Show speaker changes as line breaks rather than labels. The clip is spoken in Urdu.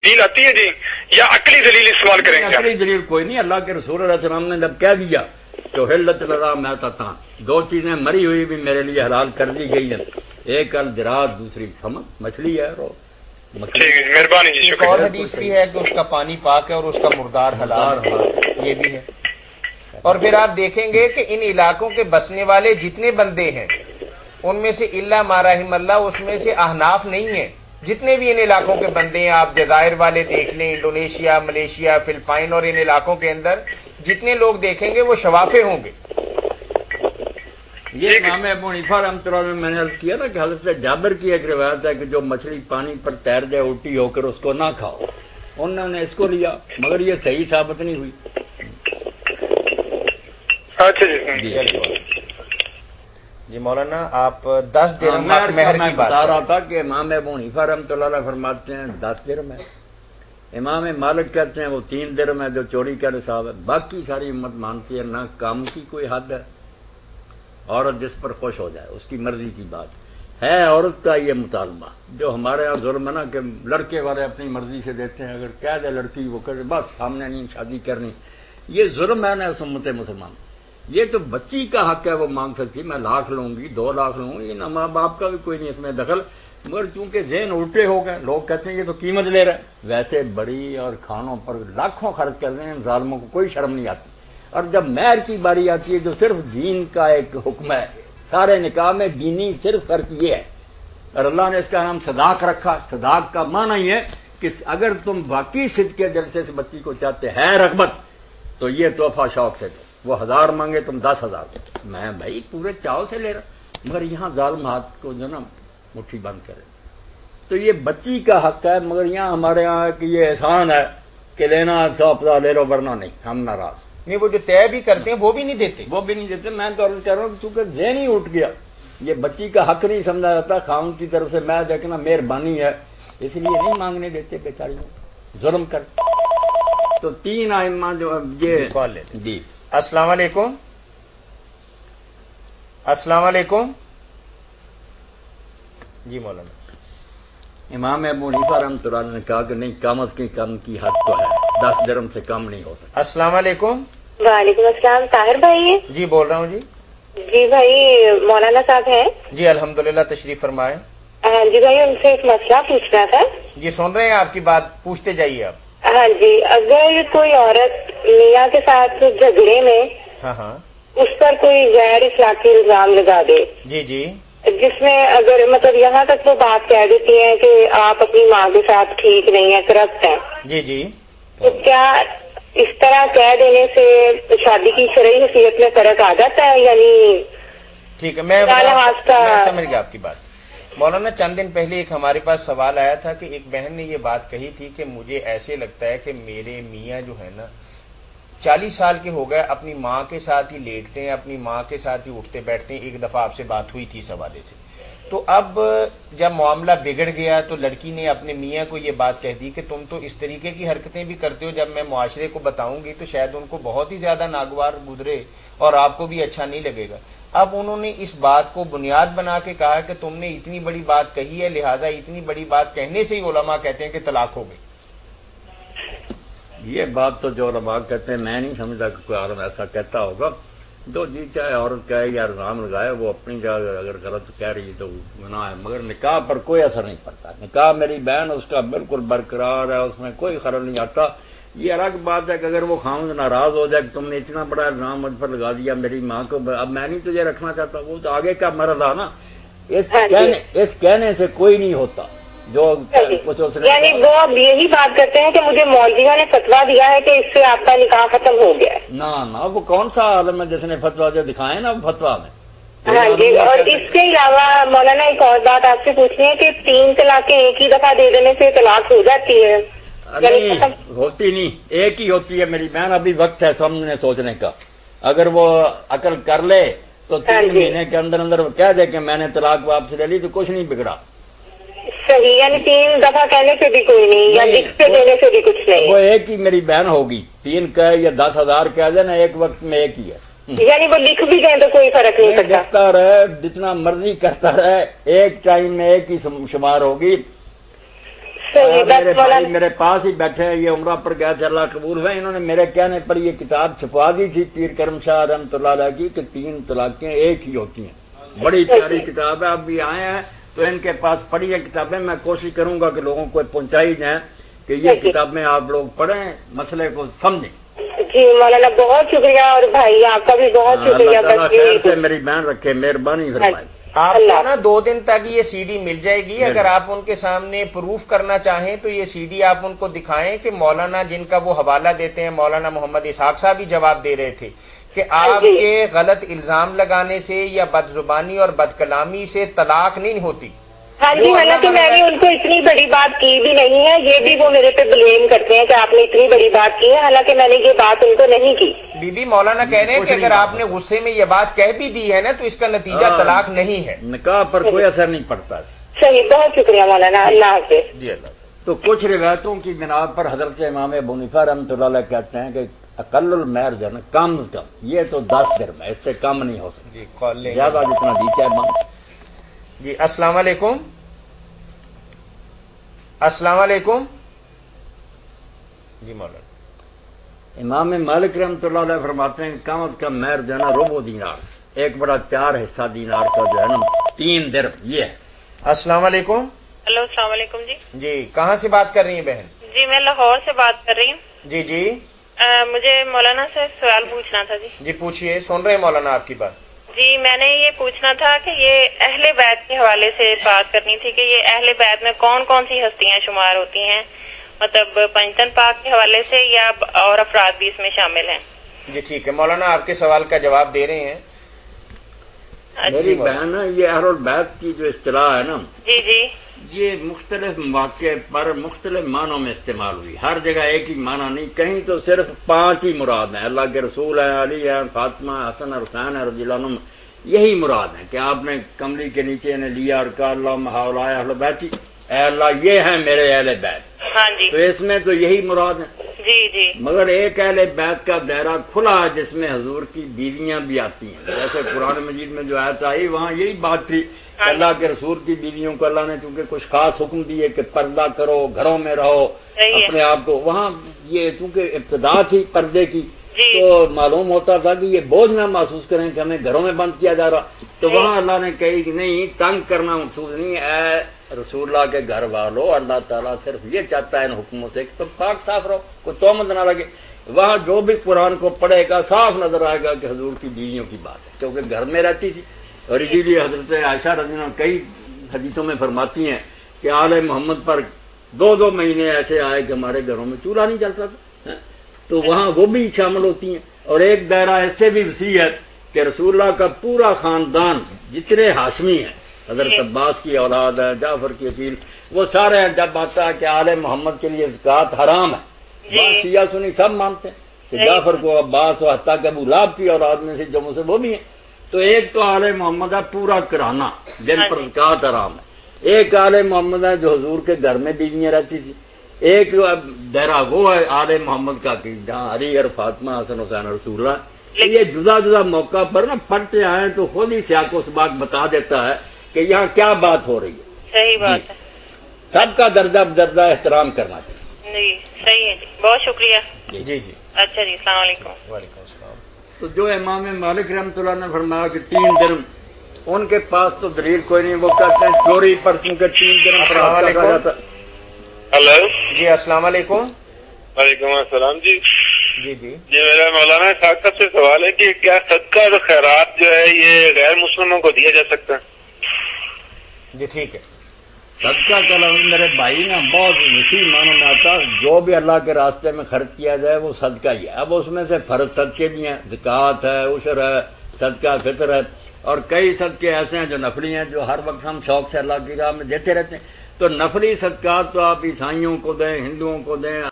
دلیل آتی ہے جی یا عقلی دلیل استعمال کریں گے؟
عقلی دلیل کوئی نہیں. اللہ کے رسول علیہ السلام نے جب کہہ دیا تو حلت لرا میں تھا، دو چیزیں مری ہوئی بھی میرے لیے حلال کر دی گئی ہیں، ایک الجراد، دوسری سمک مچھلی ہے.
ٹھیک ہے، مہربانی جی،
ایک اور حدیث بھی ہے کہ اس کا پانی پاک ہے اور اس کا مردار حلال ہے، یہ بھی ہے. اور پھر آپ دیکھیں گے کہ ان علاقوں کے بسنے والے جتنے بندے ہیں ان میں سے اللہ ما رحم اللہ، اس میں سے احناف نہیں ہیں. جتنے بھی ان علاقوں کے بندے ہیں، آپ جزائر والے دیکھ لیں، انڈونیشیا، ملیشیا، فلپائن اور ان علاقوں کے اندر جتنے لوگ دیکھیں گے وہ شوافے ہوں گے.
یہ امام ابو حنیفہ رحمۃ اللہ علیہ میں نے عرض کیا نا کہ حضرت جابر کی ایک روایت ہے کہ جو مچھلی پانی پر تیر جائے الٹی ہو کر اس کو نہ کھاؤ، انہوں نے اس کو لیا مگر یہ صحیح ثابت نہیں ہوئی.
اچھا
جی مولانا آپ 10 درہم مہر کی بات
بتا رہا تھا کہ امام ابو حنیفہ رحمۃ اللہ علیہ فرماتے ہیں 10 درہم ہے، امام مالک کہتے ہیں وہ 3 درہم ہے جو چوری کا نصاب ہے. باقی ساری امت مانتی ہے نہ کام کی کوئی حد ہے، عورت جس پر خوش ہو جائے اس کی مرضی کی بات ہے. عورت کا یہ مطالبہ جو ہمارے یہاں ظلم ہے نا کہ لڑکے والے اپنی مرضی سے دیتے ہیں، اگر کہہ دے لڑکی وہ کرے بس ہم نے نہیں شادی کرنی، یہ ظلم ہے نا امت مسلمان. یہ تو بچی کا حق ہے، وہ مانگ سکتی، میں 1 لاکھ لوں گی 2 لاکھ لوں گی، یہ ماں باپ کا بھی کوئی نہیں اس میں دخل. مگر چونکہ ذہن الٹے ہو گئے، لوگ کہتے ہیں یہ تو قیمت لے رہا ہے، ویسے بڑی اور کھانوں پر لاکھوں خرچ کر رہے ہیں، ظالموں کو کوئی شرم نہیں آتی. اور جب مہر کی باری آتی ہے جو صرف دین کا ایک حکم ہے، سارے نکاح میں دینی صرف فرق یہ ہے، اور اللہ نے اس کا نام صداق رکھا. صداق کا معنی یہ ہے کہ اگر تم واقعی صدق کے دل سے اس بچی کو چاہتے ہیں رغبت تو یہ تحفہ شوق سے دو. وہ 1000 مانگے تم 10,000 دو، میں بھائی پورے چاؤ سے لے رہا، مگر یہاں ظالم ہاتھ کو جو نا مٹھی بند کرے. تو یہ بچی کا حق ہے، مگر یہاں ہمارے یہاں کہ یہ احسان ہے کہ لینا 100 لے لو ورنہ نہیں، ہم ناراض
نہیں. وہ جو طے بھی کرتے ہیں وہ بھی نہیں دیتے،
میں تو عرض کر رہا ہوں چونکہ ذہن ہی اٹھ گیا، یہ بچی کا حق نہیں سمجھا جاتا. خاوند کی طرف سے میں دیکھنا مہربانی ہے اس لیے نہیں مانگنے دیتے بیچاری، ظلم کر. تو 3 ائمہ جو یہ
کال لیتے.
جی
السلام علیکم. السلام علیکم جی مولانا.
امام ابو حنیفہ رحمۃ اللہ نے کہا کہ نہیں کم از کم کی حد تو ہے، 10 درہم سے کم نہیں ہو سکتا.
السلام علیکم.
وعلیکم السلام. طاہر بھائی؟
جی بول رہا ہوں.
جی بھائی مولانا صاحب ہیں؟
جی الحمدللہ تشریف فرمائے.
ہاں جی بھائی ان سے ایک مسئلہ پوچھنا تھا.
جی سن رہے ہیں آپ کی بات، پوچھتے جائیے آپ.
ہاں جی، اگر کوئی عورت میاں کے ساتھ جھگڑے میں
ہاں
اس پر کوئی غیر اخلاقی الزام لگا دے،
جی
جس میں اگر مطلب یہاں تک وہ بات کہہ دیتی ہیں کہ آپ اپنی ماں کے ساتھ ٹھیک نہیں ہیں، کرپٹ ہیں،
جی
تو کیا اس طرح کہہ دینے سے شادی کی شرعی حیثیت میں فرق آ جاتا ہے؟ یعنی
ٹھیک ہے، میں سمجھ گیا آپ کی بات. مولانا چند دن پہلے ایک ہمارے پاس سوال آیا تھا کہ ایک بہن نے یہ بات کہی تھی کہ مجھے ایسے لگتا ہے کہ میرے میاں جو ہے نا 40 سال کے ہو گئے، اپنی ماں کے ساتھ ہی لیٹتے ہیں، اپنی ماں کے ساتھ ہی اٹھتے بیٹھتے ہیں. ایک دفعہ آپ سے بات ہوئی تھی اس حوالے سے. تو اب جب معاملہ بگڑ گیا تو لڑکی نے اپنے میاں کو یہ بات کہہ دی کہ تم تو اس طریقے کی حرکتیں بھی کرتے ہو، جب میں معاشرے کو بتاؤں گی تو شاید ان کو بہت ہی زیادہ ناگوار گزرے اور آپ کو بھی اچھا نہیں لگے گا. اب انہوں نے اس بات کو بنیاد بنا کے کہا کہ تم نے اتنی بڑی بات کہی ہے، لہٰذا اتنی بڑی بات کہنے سے ہی علماء کہتے ہیں کہ طلاق ہو گئی.
یہ بات تو جو علماء کہتے ہیں میں نہیں سمجھتا کہ کوئی عالم ایسا کہتا ہوگا. جو جی چاہے عورت کہے یا الزام لگائے، وہ اپنی جگہ اگر غلط کہہ رہی ہے تو گناہ ہے، مگر نکاح پر کوئی اثر نہیں پڑتا. نکاح میری بہن اس کا بالکل برقرار ہے، اس میں کوئی خلل نہیں آتا. یہ الگ بات ہے کہ اگر وہ خاوند ناراض ہو جائے کہ تم نے اتنا بڑا الزام مجھ پر لگا دیا میری ماں کو، اب میں نہیں تجھے رکھنا چاہتا، وہ تو آگے کا مرض ہے نا. اس کہنے سے کوئی نہیں ہوتا. جو
یعنی وہ اب یہی بات کرتے ہیں کہ مجھے مولویوں نے فتویٰ دیا ہے کہ اس سے آپ کا نکاح ختم ہو گیا ہے.
نہ وہ کون سا عالم ہے جس نے فتویٰ جو دکھائے نا فتویٰ میں.
ہاں جی. اور اس کے علاوہ مولانا ایک اور بات آپ سے پوچھنی ہے کہ 3 طلاقیں ایک ہی دفعہ دے دینے سے طلاق ہو جاتی ہے؟
نہیں ہوتی نہیں، ایک ہی ہوتی ہے میری بہن. ابھی وقت ہے سامنے سوچنے کا. اگر وہ عقل کر لے تو 3 مہینے کے اندر اندر کہہ دے کہ میں نے طلاق واپس لے لی تو کچھ نہیں بگڑا.
صحیح، یعنی 3 دفعہ کہنے سے بھی کوئی نہیں، یا لکھ کے دینے سے بھی کچھ نہیں.
وہ ایک ہی میری بہن ہوگی، 3 کہے یا 10,000 کہہ دے نا، ایک وقت میں ایک ہی ہے.
یعنی وہ لکھ بھی دیں تو کوئی فرق نہیں پڑتا.
کرتا رہے جتنا مرضی کرتا رہے، ایک ٹائم میں ایک ہی شمار ہوگی. میرے بھائی میرے پاس ہی بیٹھے ہیں، یہ عمرہ پر گئے تھے، اللہ قبول ہوئے، انہوں نے میرے کہنے پر یہ کتاب چھپا دی تھی پیر کرم شاہ رحمۃ اللہ علیہ کی کہ 3 طلاقیں ایک ہی ہوتی ہیں، بڑی پیاری کتاب ہے، اب بھی آئے ہیں تو ان کے پاس پڑھی ہے کتابیں، میں کوشش کروں گا کہ لوگوں کو پہنچائی جائیں کہ یہ کتابیں آپ لوگ پڑھیں، مسئلے کو سمجھیں۔
جی مولانا بہت شکریہ، اور بھائی آپ کا بھی بہت شکریہ۔
اللہ تعالیٰ خیر سے میری بہن رکھے، مہربانی فرمائے۔
آپ کو نا 2 دن تک یہ سی ڈی مل جائے گی، اگر آپ ان کے سامنے پروف کرنا چاہیں تو یہ سی ڈی آپ ان کو دکھائیں کہ مولانا جن کا وہ حوالہ دیتے ہیں، مولانا محمد اسحاق صاحب ہی جواب دے رہے تھے کہ آپ کے غلط الزام لگانے سے یا بد زبانی اور بد کلامی سے طلاق نہیں ہوتی۔
ہاں جی، حالانکہ میں نے ان کو اتنی بڑی بات کی بھی نہیں ہے، یہ بھی وہ میرے پہ بلیم کرتے ہیں کہ آپ نے اتنی بڑی بات کی ہے، حالانکہ میں نے یہ بات ان کو نہیں کی۔
بی بی مولانا کہہ رہے ہیں کہ اگر آپ نے غصے میں یہ بات کہہ بھی دی ہے نا تو اس کا نتیجہ طلاق نہیں ہے،
نکاح پر کوئی اثر نہیں پڑتا۔
صحیح، بہت شکریہ مولانا، اللہ حافظ۔
جی اللہ۔
تو کچھ روایتوں کی بنا پر حضرت امام ابو حنیفہ رحمۃ اللہ علیہ کہتے ہیں کہ اقل المہر جو ہے نا کم از کم یہ تو 10 درہم ہے، اس سے کم نہیں ہو سکتی،
جی کال لیں،
زیادہ جتنا دی چاہے مانگ۔
جی السلام علیکم، السلام علیکم۔ جی مولانا
امام مالک رحمۃ اللہ علیہ فرماتے ہیں کہ کم از کم مہر جو ہے نا ربع دینار، 1/4 حصہ دینار کا جو ہے نا 3 درہم یہ ہے۔
السلام علیکم۔
ہلو السلام علیکم جی۔
جی کہاں سے بات کر رہی ہیں بہن؟
جی میں لاہور سے بات کر رہی ہوں۔
جی جی
مجھے مولانا سے سوال پوچھنا تھا جی۔
جی پوچھئے، سن رہے ہیں مولانا آپ کی بات۔
جی میں نے یہ پوچھنا تھا کہ یہ اہل بیت کے حوالے سے بات کرنی تھی کہ یہ اہل بیت میں کون کون سی ہستیاں شمار ہوتی ہیں، مطلب پنجتن پاک کے حوالے سے یا اور افراد بھی اس میں شامل ہیں؟
جی ٹھیک ہے، مولانا آپ کے سوال کا جواب دے رہے ہیں۔
میری بہن یہ اہل البیت کی جو اصطلاح ہے نا،
جی جی
یہ مختلف مواقع پر مختلف معنوں میں استعمال ہوئی، ہر جگہ ایک ہی معنی نہیں، کہیں تو صرف 5 ہی مراد ہیں، اللہ کے رسول ہیں، علی ہیں، فاطمہ، حسن اور حسین ہیں رضی اللہ عنہم، یہی مراد ہیں کہ آپ نے کملی کے نیچے نے لیا اور کہا اللہم ہؤلاء اہل بیتی، اے اللہ یہ ہیں میرے اہل بیت،
ہاں جی،
تو اس میں تو یہی مراد ہے۔
جی جی
مگر ایک اہل بیت کا دائرہ کھلا ہے جس میں حضور کی بیویاں بھی آتی ہیں، جیسے قرآن مجید میں جو آیت آئی وہاں یہی بات تھی کہ اللہ کے رسول کی بیویوں کو اللہ نے چونکہ کچھ خاص حکم دیے کہ پردہ کرو، گھروں میں رہو، اپنے آپ کو، وہاں یہ چونکہ ابتدا تھی پردے کی تو معلوم ہوتا تھا کہ یہ بوجھ نہ محسوس کریں کہ ہمیں گھروں میں بند کیا جا رہا، تو وہاں اللہ نے کہی کہ نہیں، تنگ کرنا مقصود نہیں، اے رسول اللہ کے گھر والوں، اللہ تعالیٰ صرف یہ چاہتا ہے ان حکموں سے کہ تم پاک صاف رہو، کوئی تہمت نہ لگے۔ وہاں جو بھی قرآن کو پڑھے گا صاف نظر آئے گا کہ حضور کی بیویوں کی بات ہے، کیونکہ گھر میں رہتی تھی، اور اسی لیے حضرت عائشہ رضی اللہ عنہا کئی حدیثوں میں فرماتی ہیں کہ آل محمد پر 2 مہینے ایسے آئے کہ ہمارے گھروں میں چولہا نہیں چلتا تھا، تو وہاں وہ بھی شامل ہوتی ہیں۔ اور ایک دائرہ اس سے بھی وسیع ہے کہ رسول اللہ کا پورا خاندان جتنے ہاشمی ہیں، حضرت عباس کی اولاد ہے، جعفر کی عقیل، وہ سارے ہیں۔ جب آتا ہے کہ آل محمد کے لیے زکوٰۃ حرام ہے، بات شیعہ سنی سب مانتے ہیں کہ جعفر کو عباس و حتیٰ کہ ابو لہب کی اولاد میں سے جمع سے وہ بھی ہیں، تو ایک تو آل محمد ہے پورا کرانا جن پر زکوٰۃ حرام ہے، ایک آل محمد ہے جو حضور کے گھر میں بیویاں رہتی تھی، ایک دائرہ وہ ہے آل محمد کا کہ جہاں علی اور فاطمہ، حسن حسین رسول اللہ، یہ جدا جدا موقع پر نا پڑھتے آئے تو خود ہی سیاق و سباق بتا دیتا ہے کہ یہاں کیا بات ہو رہی ہے۔
صحیح بات ہے،
سب کا درجہ بدرجہ احترام کرنا چاہیے۔
جی صحیح ہے جی، بہت شکریہ۔
جی جی
اچھا جی، السلام علیکم۔
وعلیکم السلام۔
تو جو امام مالک رحمۃ اللہ نے فرمایا کہ 3 درہم، ان کے پاس تو دلیل کوئی نہیں، وہ کہتے ہیں چوری پر کیونکہ 3 درہم فراہم کیا جاتا۔
ہلو
جی السلام علیکم۔
وعلیکم السلام جی۔
جی جی
جی میرا مولانا صاحب سے سوال ہے کہ کیا صدقہ اور خیرات جو ہے یہ غیر مسلموں کو دیا جا سکتا ہے؟
جی ٹھیک ہے۔
صدقہ کا لفظ میرے بھائی نا بہت وسیع معنوں میں آتا ہے، جو بھی اللہ کے راستے میں خرچ کیا جائے وہ صدقہ ہی ہے۔ اب اس میں سے فرض صدقے بھی ہیں، زکوٰۃ ہے، عشر ہے، صدقہ فطر ہے، اور کئی صدقے ایسے ہیں جو نفلی ہیں جو ہر وقت ہم شوق سے اللہ کی راہ میں دیتے رہتے ہیں۔ تو نفلی صدقات تو آپ عیسائیوں کو دیں، ہندوؤں کو دیں،